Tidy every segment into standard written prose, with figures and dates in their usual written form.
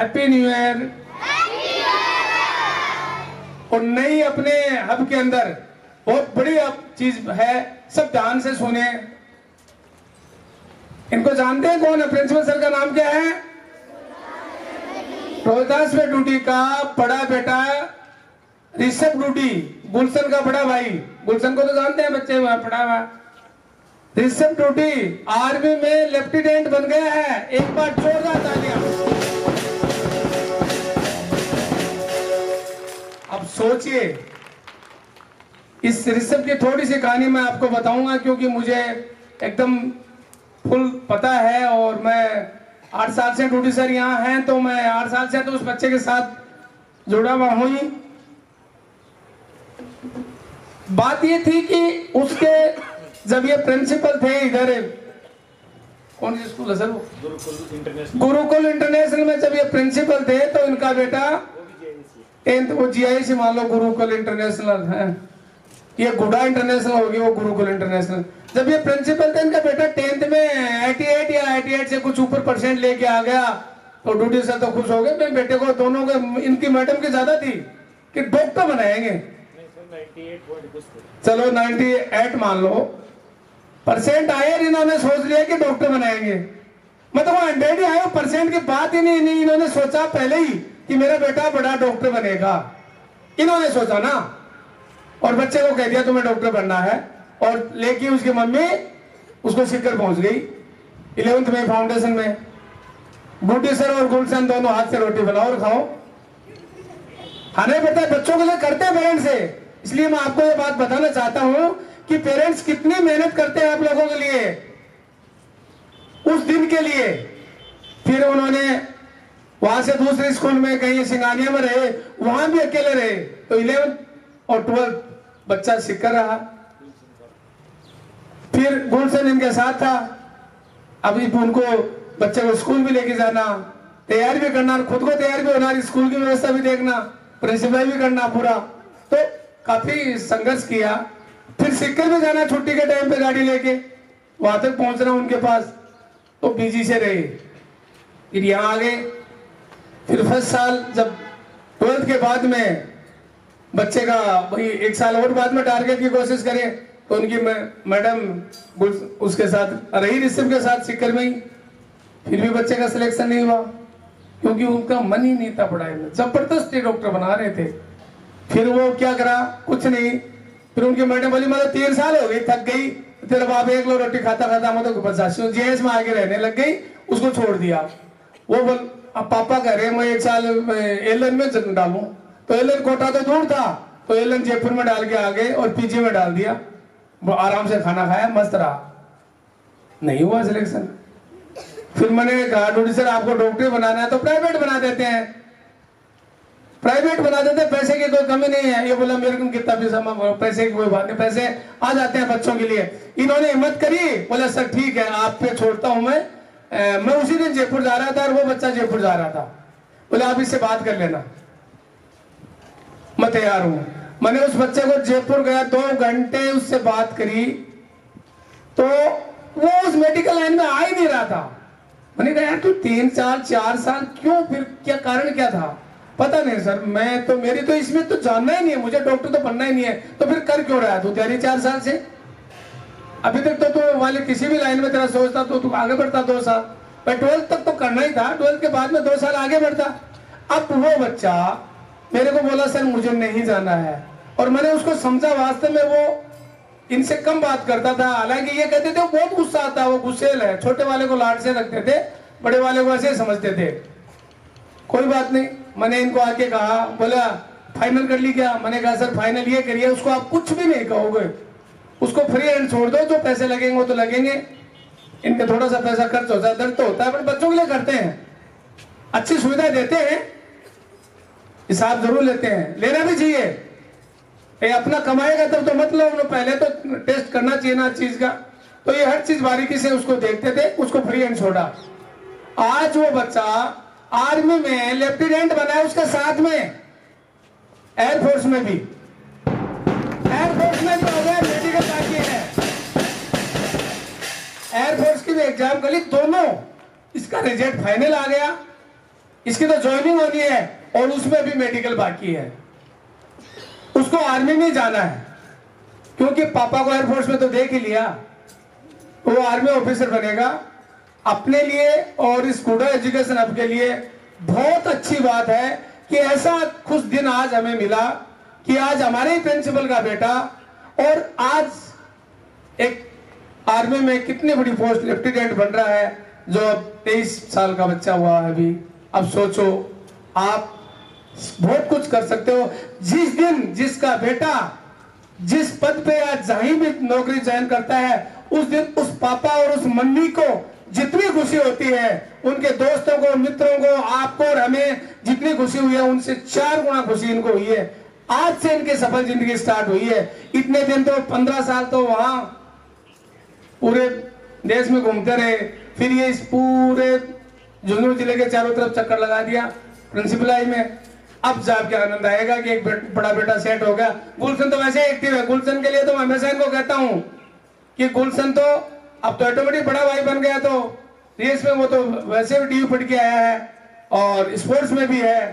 Happy new year. और नई अपने हब के अंदर बहुत बड़ी अब चीज है, सब ध्यान से सुने। इनको जानते हैं कौन है? प्रिंसिपल सर का नाम क्या है? रोहिदास ड्यूटी का बड़ा बेटा ऋषभ ड्यूटी, गुलशन का बड़ा भाई। गुलशन को तो जानते हैं बच्चे, वहां पढ़ा हुआ। ऋषभ ड्यूटी आर्मी में लेफ्टिनेंट बन गया है। एक बार जोरदार तालियां। अब सोचिए, इस ऋषभ की थोड़ी सी कहानी मैं आपको बताऊंगा, क्योंकि मुझे एकदम फुल पता है। और मैं 8 साल से ड्यूटी सर यहाँ हैं, तो मैं 8 साल से तो उस बच्चे के साथ जुड़ा हुआ हूं ही। बात ये थी कि उसके जब ये प्रिंसिपल थे इधर, कौन सी स्कूल है सर वो? गुरुकुल इंटरनेशनल में जब ये प्रिंसिपल थे, तो इनका बेटा वो GIC मान लो, गुरुकुल इंटरनेशनल है, ये गुडा इंटरनेशनल होगी, वो गुरुकुल इंटरनेशनल। जब ये प्रिंसिपल थे, इनका बेटा 10th में 88 या 88 से कुछ ऊपर % लेके आ गया। तो ड्यूटी सर तो खुश हो गए, मेरे बेटे को, दोनों के, इनकी मैडम की ज्यादा थी कि डॉक्टर बनाएंगे। चलो 98 मान लो % आए, इन्होंने सोच लिया कि डॉक्टर बनाएंगे। मतलब वो 100 ही आए, % की बात ही नहीं, इन्होंने सोचा पहले ही कि मेरा बेटा बड़ा डॉक्टर बनेगा, इन्होंने सोचा ना। और बच्चे को कह दिया तुम्हें डॉक्टर बनना है, और लेके उसकी मम्मी उसको सीकर पहुंच गई 11th में फाउंडेशन में। बूटी सर और गुलशन दोनों हाथ से रोटी बनाओ और खाओ। खाने पड़ता है, बच्चों के लिए करते हैं पेरेंट्स से। इसलिए मैं आपको ये बात बताना चाहता हूं कि पेरेंट्स कितनी मेहनत करते हैं आप लोगों के लिए, उस दिन के लिए। फिर उन्होंने वहां से दूसरे स्कूल में कहीं सिंगानिया में रहे, वहां भी अकेले रहे। तो 11th और 12th बच्चा सीख रहा। फिर गुलशन इनके साथ था। अभी उनको बच्चे को स्कूल भी लेके जाना, तैयार भी करना, खुद को तैयार भी होना, स्कूल की व्यवस्था भी देखना, प्रिंसिपल भी करना पूरा। तो काफी संघर्ष किया। फिर सीकर भी जाना छुट्टी के टाइम पे गाड़ी लेके, वहां तक पहुंचना उनके पास। तो बिजी से रहे। फिर यहाँ आ गए। फिर फर्स्ट साल जब 12th के बाद में बच्चे का भाई 1 साल और बाद में टारगेट की कोशिश करें, तो उनकी मैडम उसके साथ रही, ऋषभ के साथ सीकर में ही। फिर भी बच्चे का सिलेक्शन नहीं हुआ, क्योंकि उनका मन ही नहीं था पढ़ाई में। जबरदस्ती डॉक्टर बना रहे थे। फिर वो क्या करा, कुछ नहीं। फिर उनकी मैडम बोली मतलब 3 साल हो गई, थक गई, तेरा बाप 1 किलो रोटी खाता खाता मतलब 85 GS में आगे रहने लग गई, उसको छोड़ दिया। वो बोल अब पापा कह रहे मैं 1 साल एलन में डालूं, तो एलन कोटा तो दूर था, तो एलन जयपुर में डाल के आ गए और PG में डाल दिया। वो आराम से खाना खाया, मस्त रहा। नहीं हुआ सिलेक्शन। फिर मैंने कहा ड्यूटी सर आपको डॉक्टर बनाना है तो प्राइवेट बना देते हैं, प्राइवेट बना देते हैं, पैसे की कोई कमी नहीं है। ये बोला मेरे को कितना पैसे की कोई बात नहीं, पैसे आ जाते हैं बच्चों के लिए। इन्होंने हिम्मत करी, बोला सर ठीक है आप पे छोड़ता हूं मैं उसी दिन जयपुर जा रहा था और वो बच्चा जयपुर जा रहा था। बोले आप इससे बात कर लेना, मैं तैयार हूं। मैंने उस बच्चे को जयपुर गया, 2 घंटे उससे बात करी, तो वो उस मेडिकल लाइन में आ ही नहीं रहा था। मैंने कहा यार तू 3 साल 4 साल क्यों, फिर क्या कारण क्या था? पता नहीं सर, मैं तो मेरी तो इसमें तो जानना ही नहीं है, मुझे डॉक्टर तो बनना ही नहीं है। तो फिर कर क्यों रहा है तू तैयारी 4 साल से? अभी तक तो तू वाले किसी भी लाइन में तेरा सोचता तो तू आगे बढ़ता 2 साल, पर 12th तक तो करना ही था, 12th के बाद में 2 साल आगे बढ़ता। अब वो बच्चा मेरे को बोला सर मुझे नहीं जाना है, और मैंने उसको समझा वास्तव में वो इनसे कम बात करता था। हालांकि ये कहते थे बहुत गुस्सा आता, वो गुस्सेल है, छोटे वाले को लाड से रखते थे, बड़े वाले को ऐसे समझते थे। कोई बात नहीं, मैंने इनको आके कहा, बोला फाइनल कर ली क्या? मैंने कहा सर फाइनल ये करिए, उसको आप कुछ भी नहीं कहोगे, उसको फ्री हैंड छोड़ दो, जो पैसे लगेंगे वो तो लगेंगे। इनके थोड़ा सा पैसा खर्च होता है, दर्द तो होता है, पर बच्चों के लिए करते हैं, अच्छी सुविधा देते हैं, हिसाब जरूर लेते हैं, लेना भी चाहिए। ये अपना कमाएगा तब तो मत लो, पहले तो टेस्ट करना चाहिए ना चीज का। तो ये हर चीज बारीकी से उसको देखते थे, उसको फ्री हैंड छोड़ा। आज वो बच्चा आर्मी में लेफ्टिनेंट बना है, उसके साथ में एयरफोर्स में भी हो गया, मेडिकल बाकी है, एयरफोर्स की भी एग्जाम कर ली, दोनों इसका रिजल्ट फाइनल आ गया। इसकी तो ज्वाइनिंग होनी है और उसमें भी मेडिकल बाकी है। उसको आर्मी में जाना है क्योंकि पापा को एयरफोर्स में तो देख ही लिया, वो आर्मी ऑफिसर बनेगा। अपने लिए और इस गुडा एजुकेशन हब के लिए बहुत अच्छी बात है कि ऐसा खुश दिन आज हमें मिला कि आज हमारे ही प्रिंसिपल का बेटा और आज एक आर्मी में कितनी बड़ी पोस्ट लेफ्टिनेंट बन रहा है, जो 23 साल का बच्चा हुआ है अभी। अब सोचो, आप बहुत कुछ कर सकते हो। जिस दिन जिसका बेटा जिस पद पे या जहीं भी नौकरी चयन करता है, उस दिन उस पापा और उस मम्मी को जितनी खुशी होती है, उनके दोस्तों को, मित्रों को, आपको और हमें जितनी खुशी हुई है, उनसे 4 गुना खुशी इनको हुई है। आज से इनकी सफल जिंदगी स्टार्ट हुई है। इतने दिन तो 15 साल तो वहां पूरे देश में घूमते रहे, फिर ये इस पूरे झुंझुनू जिले के चारों तरफ चक्कर लगा दिया प्रिंसिपल आई में। अब जाके आनंद आएगा कि एक बड़ा बेटा सेट हो गया। गुलशन तो वैसे एक्टिव है। गुलशन के लिए तो मैं हमेशा इनको कहता हूं कि गुलशन तो अब तो ऑटोमेटिक बड़ा भाई बन गया, तो रेस में वो तो वैसे भी टीवी पढ़ के आया है और स्पोर्ट्स में भी है,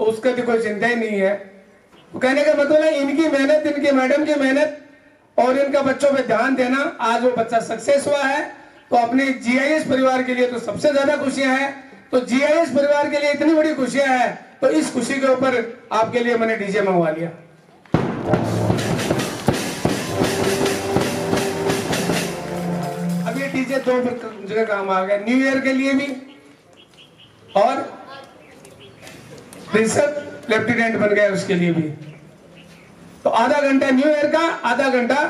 तो उसका भी कोई चिंता ही नहीं है। तो कहने का मतलब है इनकी मेहनत, इनके मैडम की मेहनत और इनका बच्चों पे ध्यान देना, आज वो बच्चा सक्सेस हुआ है। तो अपने जीआईएस परिवार के लिए तो सबसे ज्यादा खुशियां हैं। तो जीआईएस परिवार के लिए इतनी बड़ी खुशियां हैं, तो इस खुशी के ऊपर आपके लिए मैंने डीजे मंगवा लिया। अब ये डीजे 2 जगह काम आ गया, न्यू ईयर के लिए भी और रिसर्च लेफ्टिनेंट बन गया उसके लिए भी। तो आधा घंटा न्यू ईयर का, आधा घंटा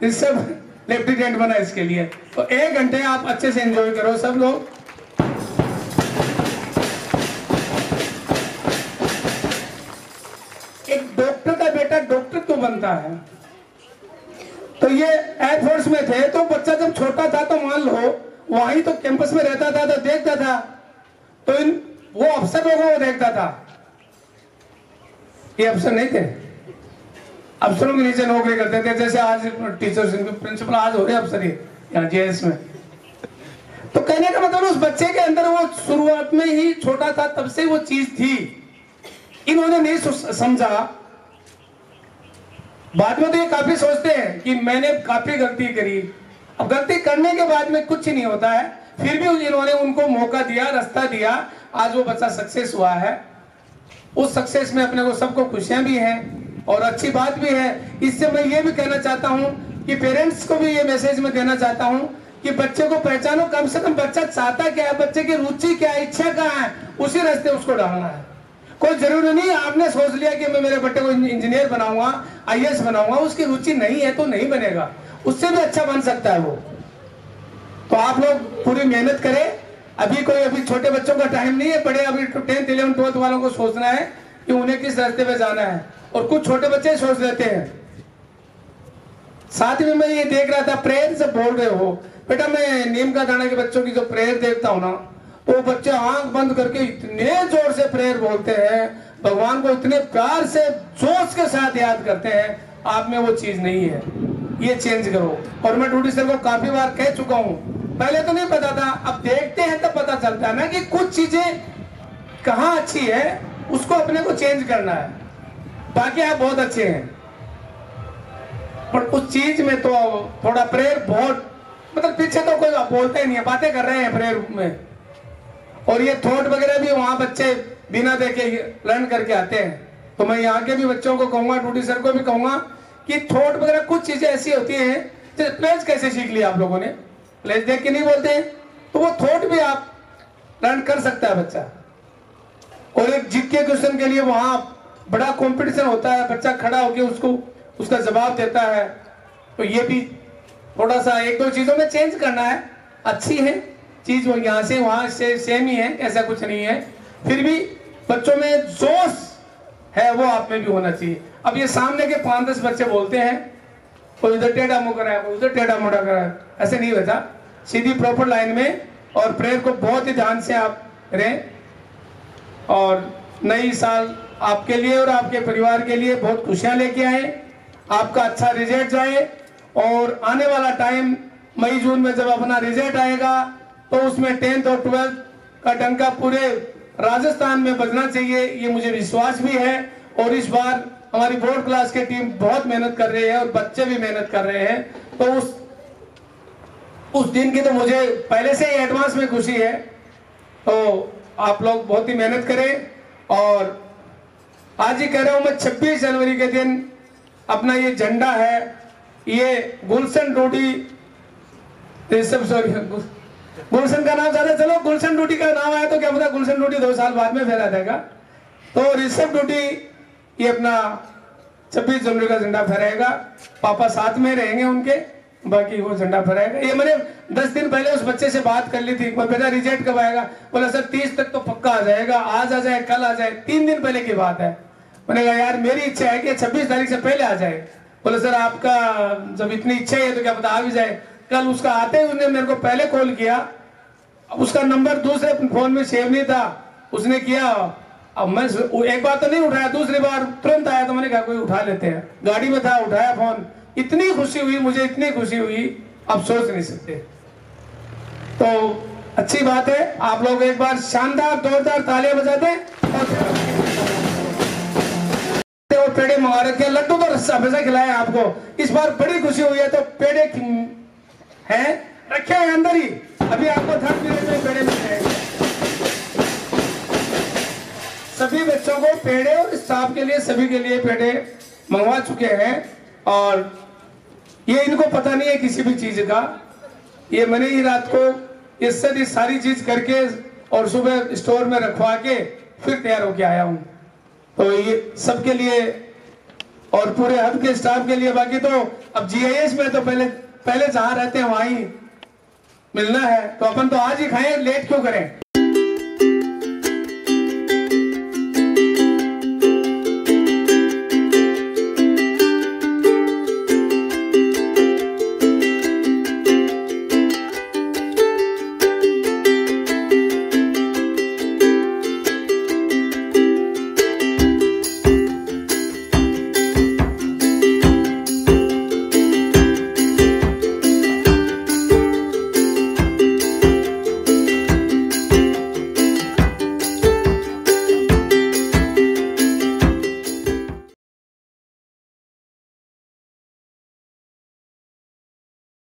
रिसर्च लेफ्टिनेंट बना इसके लिए। तो 1 घंटे आप अच्छे से एंजॉय करो सब लोग। एक डॉक्टर का बेटा डॉक्टर तो बनता है। तो ये एयरफोर्स में थे, तो बच्चा जब छोटा था तो मान लो वहीं तो कैंपस में रहता था, तो देखता था, तो वो अफसर लोगों को देखता था। ये अफसर नहीं थे, अफसरों के नीचे नौकरी करते थे। जैसे आज टीचर्स, प्रिंसिपल आज हो रहे अफसर यहाँ जेएस में। तो कहने का मतलब उस बच्चे के अंदर वो शुरुआत में ही छोटा था, तब से वो चीज थी, इन्होंने नहीं समझा। बाद में तो ये काफी सोचते हैं कि मैंने काफी गलती करी। अब गलती करने के बाद में कुछ नहीं होता है, फिर भी इन्होंने उनको मौका दिया, रास्ता दिया, आज वो बच्चा सक्सेस हुआ है। उस सक्सेस में अपने को सबको खुशियां भी हैं और अच्छी बात भी है। इससे मैं ये भी कहना चाहता हूं कि पेरेंट्स को भी ये मैसेज में देना चाहता हूं कि बच्चे को पहचानो, कम से कम बच्चा चाहता क्या है, बच्चे की रुचि क्या है, इच्छा कहाँ है, उसी रास्ते उसको डालना है। कोई जरूरी नहीं आपने सोच लिया कि मैं मेरे बेटे को इंजीनियर बनाऊंगा, आईएएस बनाऊंगा, उसकी रुचि नहीं है तो नहीं बनेगा, उससे भी अच्छा बन सकता है वो। तो आप लोग पूरी मेहनत करें। अभी छोटे बच्चों का टाइम नहीं है, बड़े अभी 10th 11th 12th वालों को सोचना है कि उन्हें किस रास्ते पे जाना है, और कुछ छोटे बच्चे सोच लेते हैं। साथ में मैं ये देख रहा था, प्रेयर से बोल रहे हो बेटा, मैं नीम का दाना के बच्चों की जो प्रेयर देखता हूँ ना, तो बच्चे आंख बंद करके इतने जोर से प्रेयर बोलते हैं, भगवान को इतने प्यार से जोश के साथ याद करते हैं। आप में वो चीज नहीं है, ये चेंज करो। और मैं डूडी सर को काफी बार कह चुका हूँ, पहले तो नहीं पता था, अब देखते हैं तब पता चलता है ना कि कुछ चीजें कहाँ अच्छी है, उसको अपने को चेंज करना है। बाकी आप बहुत अच्छे हैं, पर उस चीज में तो थोड़ा प्रेयर बहुत, मतलब पीछे तो कोई बोलता ही नहीं है, बातें कर रहे हैं प्रेयर में। और ये थॉट वगैरह भी वहां बच्चे बिना देखे लर्न करके आते हैं। तो मैं यहाँ के भी बच्चों को कहूंगा, डूडी सर को भी कहूंगा कि थॉट वगैरह कुछ चीजें ऐसी होती हैं, जैसे प्लेज कैसे सीख लिया आप लोगों ने, प्लेज देख के नहीं बोलते हैं, तो वो थॉट भी आप लर्न कर सकता है बच्चा। और एक जीके क्वेश्चन के लिए वहां बड़ा कंपटीशन होता है, बच्चा खड़ा होकर उसको उसका जवाब देता है। तो ये भी थोड़ा सा 1-2 चीजों में चेंज करना है। अच्छी है चीज, वो यहाँ से वहां से सेम ही है, ऐसा कुछ नहीं है। फिर भी बच्चों में जोश है वो आप में भी होना चाहिए। अब ये सामने के 5-10 बच्चे बोलते हैं, कोई इधर टेढ़ा मुंह करा है, कोई उधर टेढ़ा मुंह करा है, ऐसे नहीं होता। सीधी प्रॉपर लाइन में, और प्रेयर को बहुत ही ध्यान से आप करें। और नई साल आपके लिए और आपके परिवार के लिए बहुत खुशियां लेके आए, आपका अच्छा रिजल्ट जाए। और आने वाला टाइम मई जून में जब अपना रिजल्ट आएगा, तो उसमें 10th और 12th का डंका पूरे राजस्थान में बजना चाहिए, ये मुझे विश्वास भी है। और इस बार हमारी बोर्ड क्लास की टीम बहुत मेहनत कर रही है और बच्चे भी मेहनत कर रहे हैं। तो उस दिन की तो मुझे पहले से ही एडवांस में खुशी है। तो आप लोग बहुत ही मेहनत करें। और आज ही कह रहा हूं मैं, 26 जनवरी के दिन अपना ये झंडा है, ये गुलशन डोडी, गुलशन का नाम ज्यादा, चलो गुलशन डोडी का नाम आया तो क्या पता गुलशन डोडी 2 साल बाद में फहरा देगा। तो ऋषभ डोडी ये अपना 26 जनवरी का झंडा फहराएगा। पापा साथ में रहेंगे उनके, बाकी वो झंडा फहराएगा। ये मैंने 10 दिन पहले उस बच्चे से बात कर ली थी, बेटा रिजल्ट कब आएगा? बोला सर 30 तक तो पक्का आ जाएगा, आज आ जाए कल आ जाए। 3 दिन पहले की बात है। मैंने कहा यार मेरी इच्छा है कि 26 तारीख से पहले आ जाए। बोले सर आपका जब इतनी इच्छा है तो क्या पता आ भी जाए। कल उसका आते ही उसने मेरे को पहले कॉल किया, उसका नंबर दूसरे फोन में सेव नहीं था, उसने किया। अब मैं एक बार तो नहीं उठाया, दूसरी बार तुरंत आया तो मैंने कहा कोई उठा लेते हैं, गाड़ी में था, उठाया फोन। इतनी खुशी हुई मुझे, इतनी खुशी हुई आप सोच नहीं सकते। तो अच्छी बात है, आप लोग एक बार शानदार जोरदार तालियां बजा दें और पेड़े मंगा रखे। लड्डू तो रस्सा हमेशा खिलाए आपको, इस बार बड़ी खुशी हुई है तो पेड़े हैं रखे हैं अंदर ही, अभी आपको 3rd पीरियड में पेड़े मिल जाएंगे। सभी बच्चों को पेड़े और स्टाफ के लिए सभी के लिए पेड़े मंगवा चुके हैं। और ये इनको पता नहीं है किसी भी चीज का, ये मैंने ही रात को ये सारी चीज करके और सुबह स्टोर में रखवा के फिर तैयार होके आया हूं। तो ये सबके लिए और पूरे हब के स्टाफ के लिए। बाकी तो अब GIS में तो पहले जहां रहते हैं वहां ही मिलना है, तो अपन तो आज ही खाएं, लेट क्यों करें।